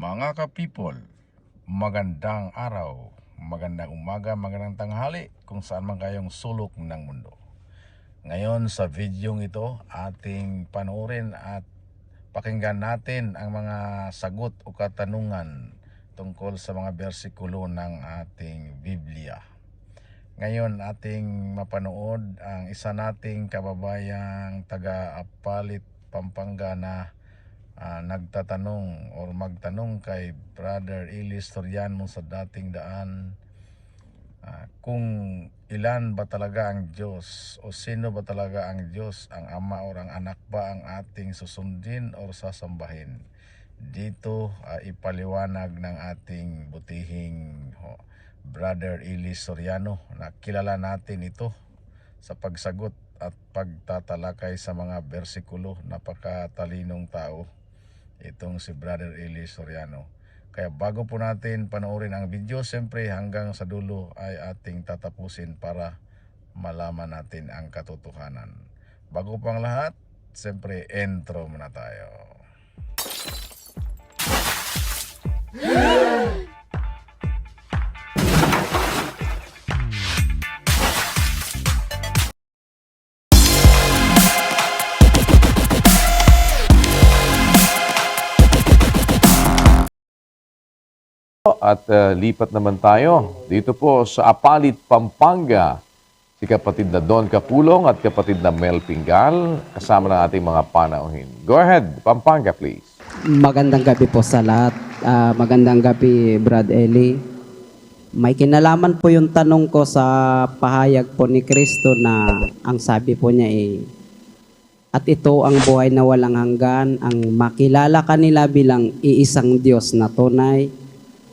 Mga ka-people, magandang araw, magandang umaga, magandang tanghali kung saan man kayong sulok ng mundo. Ngayon sa videong ito, ating panoorin at pakinggan natin ang mga sagot o katanungan tungkol sa mga bersikulo ng ating Biblia. Ngayon ating mapanood ang isa nating kababayang taga-Apalit, Pampanga na nagtatanong or magtanong kay Brother Eli Soriano sa dating daan kung ilan ba talaga ang Diyos o sino ba talaga ang Diyos, ang Ama o ang Anak ba ang ating susundin o sasambahin. Dito ipaliwanag ng ating butihing Brother Eli Soriano na kilala natin ito sa pagsagot at pagtatalakay sa mga bersikulo. Napakatalinong tao itong si Brother Eli Soriano. Kaya bago po natin panoorin ang video, siyempre hanggang sa dulo ay ating tatapusin para malaman natin ang katotohanan. Bago pang lahat, siyempre intro muna tayo. At lipat naman tayo dito po sa Apalit, Pampanga. Si kapatid na Don Capulong at kapatid na Mel Pingal kasama ng ating mga panauhin. Go ahead, Pampanga please. Magandang gabi po sa lahat. Magandang gabi, Brad Eli. May kinalaman po yung tanong ko sa pahayag po ni Kristo na ang sabi po niya at ito ang buhay na walang hanggan, ang makilala kanila bilang iisang Diyos na tunay.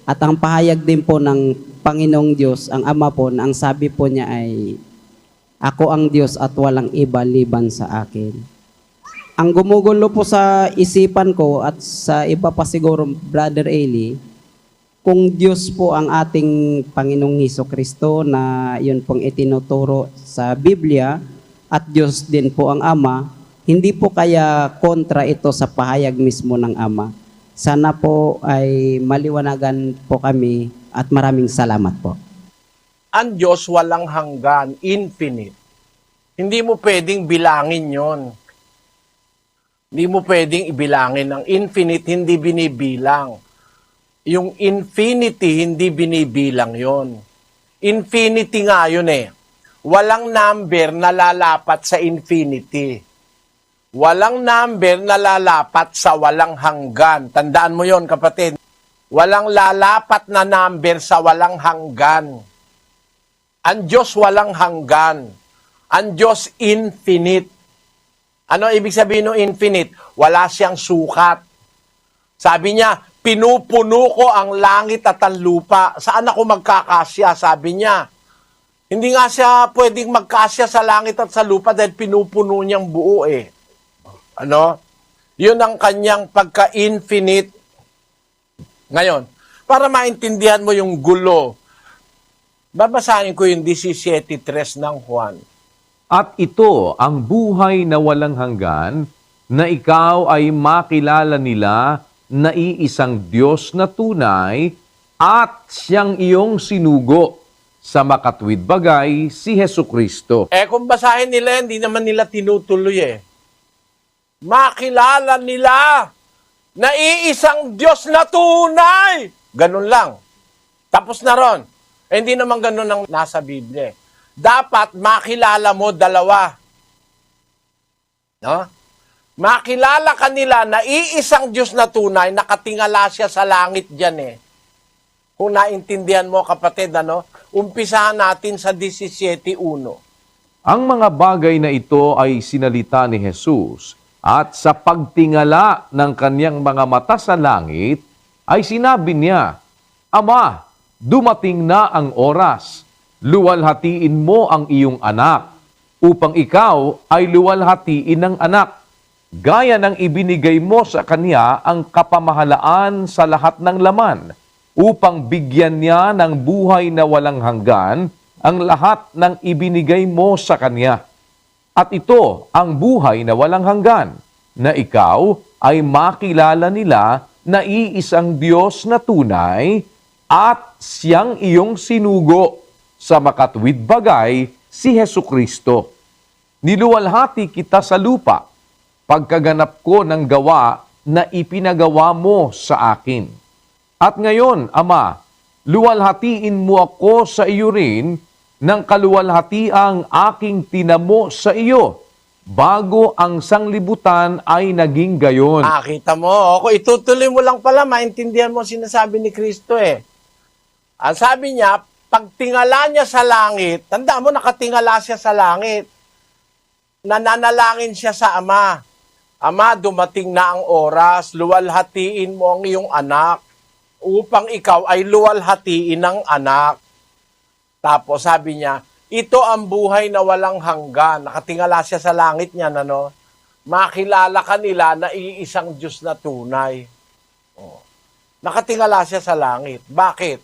At ang pahayag din po ng Panginoong Diyos, ang Ama po, na ang sabi po niya ay, ako ang Diyos at walang iba liban sa akin. Ang gumugulo po sa isipan ko at sa iba pa siguro, Brother Eli, kung Diyos po ang ating Panginoong Hesukristo na yun pong itinuturo sa Biblia at Diyos din po ang Ama, hindi po kaya kontra ito sa pahayag mismo ng Ama. Sana po ay maliwanagan po kami at maraming salamat po. Ang Diyos walang hanggan, infinite. Hindi mo pwedeng bilangin yon. Hindi mo pwedeng ibilangin. Ang infinite, hindi binibilang. Yung infinity, hindi binibilang yon. Infinity nga yun eh. Walang number na lalapat sa infinity. Walang number na lalapat sa walang hanggan. Tandaan mo yon, kapatid. Walang lalapat na number sa walang hanggan. Ang Diyos walang hanggan. Ang Diyos infinite. Ano ibig sabihin ng infinite? Wala siyang sukat. Sabi niya, pinupuno ko ang langit at ang lupa. Saan ako magkakasya? Sabi niya. Hindi nga siya pwedeng magkasya sa langit at sa lupa dahil pinupuno niyang buo eh. Ano? Yun ang kanyang pagka-infinite. Ngayon, para maintindihan mo yung gulo, babasahin ko yung 17:3 ng Juan. At ito ang buhay na walang hanggan, na ikaw ay makilala nila na iisang Diyos na tunay at siyang iyong sinugo sa makatwid bagay si Hesukristo. Kung basahin nila, hindi naman nila tinutuloy eh. Makilala nila na iisang Diyos na tunay. Ganun lang. Tapos na ron. Hindi naman ganun ang nasa Biblia. Dapat makilala mo dalawa. No? Makilala kanila na iisang Diyos na tunay, nakatingala siya sa langit dyan eh. Kung naintindihan mo kapatid, ano? Umpisahan natin sa 17:1. Ang mga bagay na ito ay sinalita ni Jesus at sa pagtingala ng kanyang mga mata sa langit, ay sinabi niya, Ama, dumating na ang oras. Luwalhatiin mo ang iyong anak, upang ikaw ay luwalhatiin ng anak. Gaya ng ibinigay mo sa kanya ang kapamahalaan sa lahat ng laman, upang bigyan niya ng buhay na walang hanggan ang lahat ng ibinigay mo sa kanya. At ito ang buhay na walang hanggan, na ikaw ay makilala nila na iisang Diyos na tunay at siyang iyong sinugo sa makatwid bagay si Hesukristo. Niluwalhati kita sa lupa, pagkaganap ko ng gawa na ipinagawa mo sa akin. At ngayon, Ama, luwalhatiin mo ako sa iyo rin ng kaluwalhatiang aking tinamo sa iyo bago ang sanglibutan ay naging gayon. Kita mo, kung itutuloy mo lang pala, maintindihan mo sinasabi ni Kristo eh. Ang sabi niya, pagtingala niya sa langit, tanda mo, nakatingala siya sa langit. Nananalangin siya sa Ama. Ama, dumating na ang oras, luwalhatiin mo ang iyong anak upang ikaw ay luwalhatiin ng anak. Tapos sabi niya, ito ang buhay na walang hanggan. Nakatingala siya sa langit niya, ano? Makilala ka nila na iisang Diyos na tunay. Oh. Nakatingala siya sa langit. Bakit?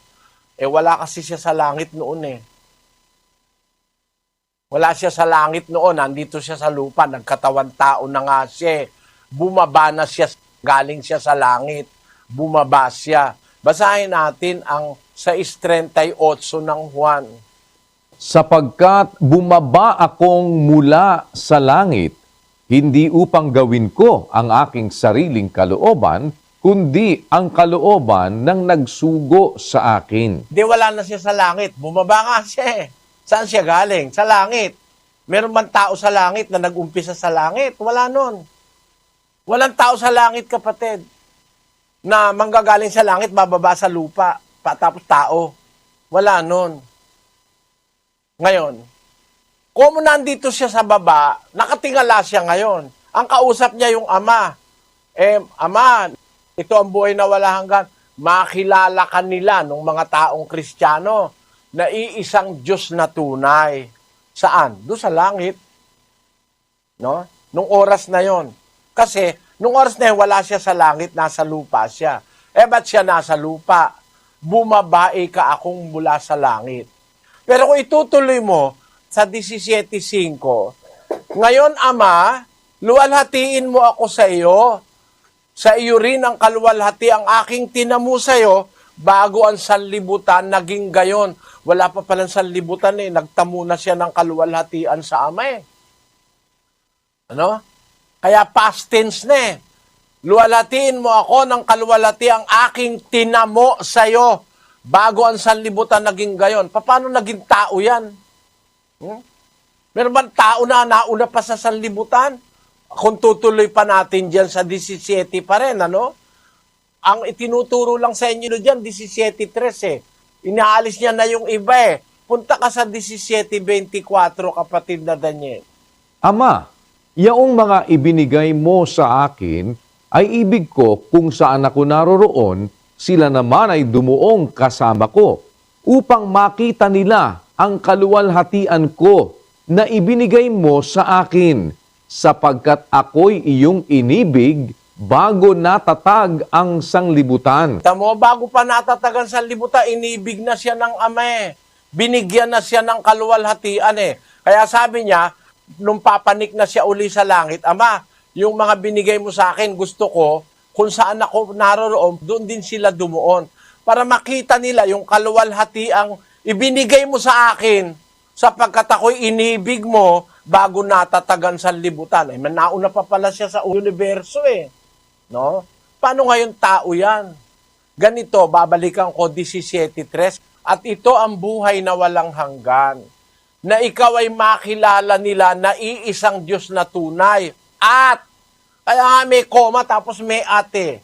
Wala kasi siya sa langit noon eh. Wala siya sa langit noon. Nandito siya sa lupa. Nagkatawan tao na nga siya. Bumaba na siya. Galing siya sa langit. Bumaba siya. Basahin natin ang 6:38 ng Juan. Sapagkat bumaba akong mula sa langit, hindi upang gawin ko ang aking sariling kalooban, kundi ang kalooban ng nagsugo sa akin. Di wala na siya sa langit. Bumaba nga siya eh. Saan siya galing? Sa langit. Meron man tao sa langit na nag-umpisa sa langit? Wala nun. Walang tao sa langit, kapatid, na manggagaling sa langit, bababa sa lupa, tapos tao. Wala nun. Ngayon, kung nandito siya sa baba, nakatingala siya ngayon. Ang kausap niya yung Ama. Ama, ito ang buhay na wala hanggan. Makilala ka nila ng mga taong Kristiyano na iisang Diyos na tunay. Saan? Doon sa langit. No? Nung oras na yon. Kasi, nung oras na yun, wala siya sa langit, nasa lupa siya. Ba't siya nasa lupa? Bumabae ka akong mula sa langit. Pero kung itutuloy mo sa 17:5, ngayon, Ama, luwalhatiin mo ako sa iyo rin ang kaluwalhati ang aking tinamo sa iyo, bago ang sanlibutan naging gayon. Wala pa palang sanlibutan eh, nagtamo na siya ng kaluwalhatian sa Ama eh. Ano? Kaya past tense na eh. Luwalhatiin mo ako ng kaluwalhati ang aking tinamo sa iyo, bago ang sanlibutan naging gayon. Paano naging tao yan? Meron ba tao na nauna pa sa sanlibutan? Kung tutuloy pa natin dyan sa 17 pa rin, ano? Ang itinuturo lang sa inyo dyan, 17:3 eh. Inaalis niya na yung iba eh. Punta ka sa 17:24, kapatid na Daniel. Ama, yaong mga ibinigay mo sa akin ay ibig ko kung saan ako naroroon, sila naman ay dumuong kasama ko, upang makita nila ang kaluwalhatian ko na ibinigay mo sa akin, sapagkat ako'y iyong inibig bago natatag ang sanglibutan. Tamo, bago pa natatagan sa libutan, inibig na siya ng Ama eh. Binigyan na siya ng kaluwalhatian eh. Kaya sabi niya, nung papanik na siya uli sa langit, Ama, yung mga binigay mo sa akin, gusto ko, kung saan ako naroroon, doon din sila dumuon. Para makita nila yung kaluwalhatiang ibinigay mo sa akin, sapagkat ako'y inibig mo bago natatagan sa libutan. Nauna pa pala siya sa universo eh. No? Paano ngayon tao yan? Ganito, babalikan ko 17:3, at ito ang buhay na walang hanggan, na ikaw ay makilala nila na iisang Diyos na tunay, at kaya nga may koma tapos may ate.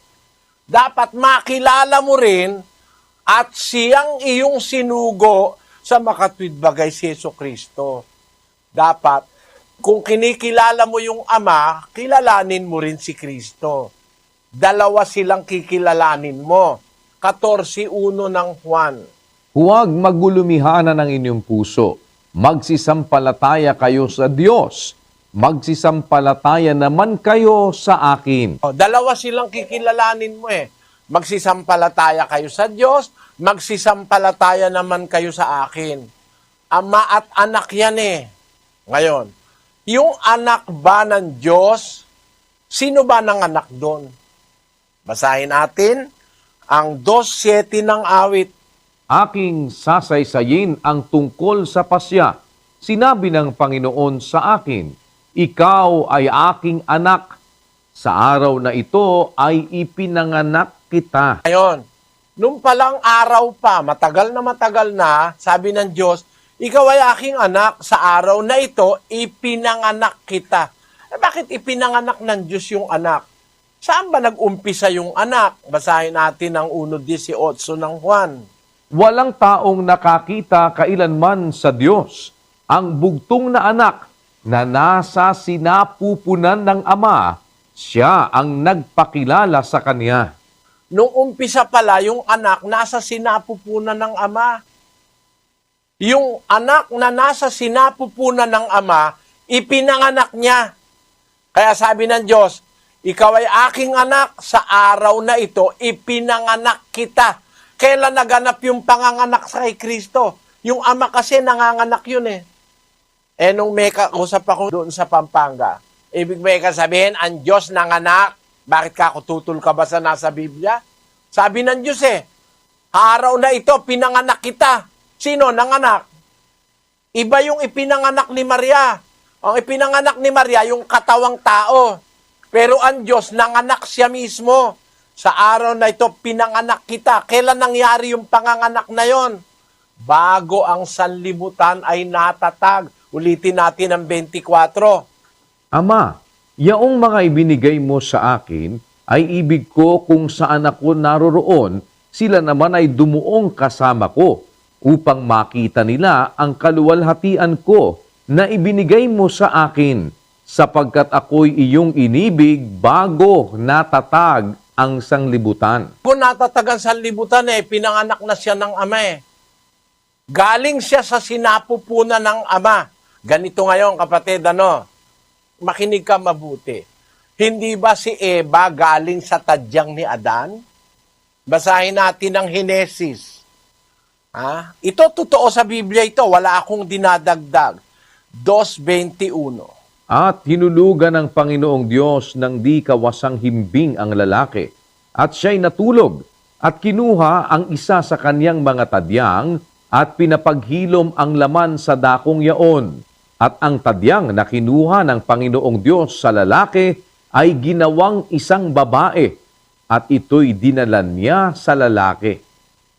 Dapat makilala mo rin at siyang iyong sinugo sa makatwid bagay si Jesucristo. Dapat, kung kinikilala mo yung Ama, kilalanin mo rin si Kristo. Dalawa silang kikilalanin mo. 14:1 ng Juan. Huwag magulumihanan ng inyong puso. Magsisampalataya kayo sa Diyos. Magsisampalataya naman kayo sa akin. Dalawa silang kikilalanin mo eh. Magsisampalataya kayo sa Diyos, magsisampalataya naman kayo sa akin. Ama at anak yan eh. Ngayon, yung anak ba ng Diyos, sino ba ng anak doon? Basahin natin ang 2:7 ng awit. Aking sasaysayin ang tungkol sa pasya. Sinabi ng Panginoon sa akin, ikaw ay aking anak. Sa araw na ito ay ipinanganak kita. Ngayon, nung palang araw pa, matagal na, sabi ng Diyos, ikaw ay aking anak, sa araw na ito, ipinanganak kita. Bakit ipinanganak ng Diyos yung anak? Saan ba nag-umpisa yung anak? Basahin natin ang 1:18 ng Juan. Walang taong nakakita kailanman sa Diyos ang bugtong na anak na nasa sinapupunan ng Ama, siya ang nagpakilala sa Kanya. Nung umpisa pala, yung anak nasa sinapupunan ng Ama. Yung anak na nasa sinapupunan ng Ama, ipinanganak niya. Kaya sabi ng Diyos, ikaw ay aking anak, sa araw na ito, ipinanganak kita. Kailan naganap yung panganganak sa kay Kristo? Yung Ama kasi nanganganak yun eh. Nung may kausap ako doon sa Pampanga, ibig ba sabihin, ang Diyos nanganak? Bakit ka tutol ka ba sa nasa Biblia? Sabi ng Diyos araw na ito, pinanganak kita. Sino nanganak? Iba yung ipinanganak ni Maria. Ang ipinanganak ni Maria, yung katawang tao. Pero ang Diyos, nanganak siya mismo. Sa araw na ito, pinanganak kita. Kailan nangyari yung panganganak na yon? Bago ang sanlibutan ay natatag. Ulitin natin ang 24. Ama, yaong mga ibinigay mo sa akin ay ibig ko kung saan ako naroroon, sila naman ay dumuong kasama ko upang makita nila ang kaluwalhatian ko na ibinigay mo sa akin sapagkat ako'y iyong inibig bago natatag ang sanglibutan. Kung natatag ang sanlibutan pinanganak na siya ng Ama Galing siya sa sinapupunan ng Ama. Ganito ngayon, kapatid, makinig ka mabuti. Hindi ba si Eva galing sa tadyang ni Adan? Basahin natin ang Henesis. Ito totoo sa Biblia ito, wala akong dinadagdag. 2:21. At hinulugan ng Panginoong Diyos ng di kawasang himbing ang lalaki, at siya'y natulog, at kinuha ang isa sa kanyang mga tadyang, at pinapaghilom ang laman sa dakong yaon. At ang tadyang na kinuha ng Panginoong Diyos sa lalaki ay ginawang isang babae, at ito'y dinala niya sa lalaki.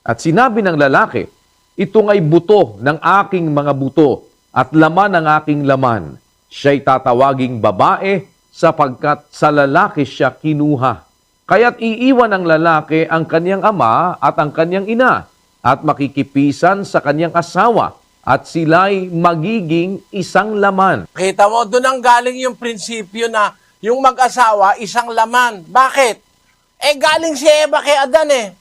At sinabi ng lalaki, ito nga'y buto ng aking mga buto, at laman ng aking laman. Siya'y tatawaging babae, sapagkat sa lalaki siya kinuha. Kaya't iiwan ng lalaki ang kanyang ama at ang kanyang ina, at makikipisan sa kanyang asawa, at sila'y magiging isang laman. Kita mo, doon ang galing yung prinsipyo na yung mag-asawa, isang laman. Bakit? Galing si Eva kay Adan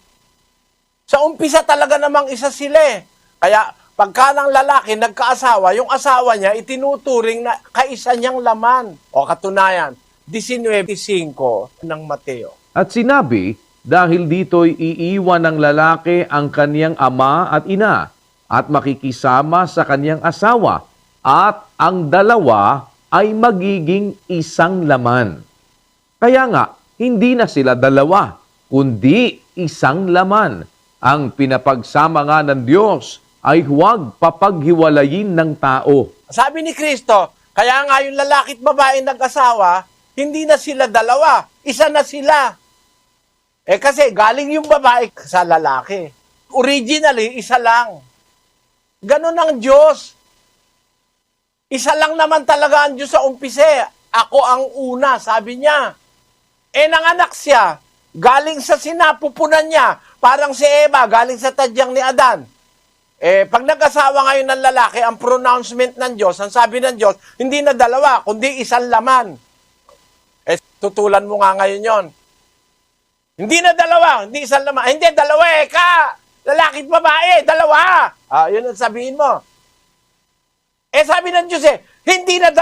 Sa umpisa talaga namang isa sila Kaya, pagka ng lalaki nagkaasawa, yung asawa niya itinuturing na kaisa niyang laman. O katunayan, 19:5 ng Mateo. At sinabi, dahil dito'y iiwan ng lalaki ang kanyang ama at ina, at makikisama sa kanyang asawa, at ang dalawa ay magiging isang laman. Kaya nga, hindi na sila dalawa, kundi isang laman. Ang pinapagsama nga ng Diyos ay huwag papaghiwalayin ng tao. Sabi ni Kristo, kaya nga yung lalaki at babae nag-asawa, hindi na sila dalawa, isa na sila. Kasi galing yung babae sa lalaki. Originally, isa lang. Ganon ang Diyos. Isa lang naman talaga ang Diyos sa umpise. Ako ang una, sabi niya. Nanganak siya. Galing sa sinapupunan niya. Parang si Eva, galing sa tadyang ni Adan. Pag nag-asawa ngayon ng lalaki, ang pronouncement ng Diyos, ang sabi ng Diyos, hindi na dalawa, kundi isang laman. Tutulan mo nga ngayon yon. Hindi na dalawa, hindi isang laman. Hindi, dalawa lalaki at babae, dalawa. Yun ang sabihin mo. Sabi ng Diyos hindi na dalawa.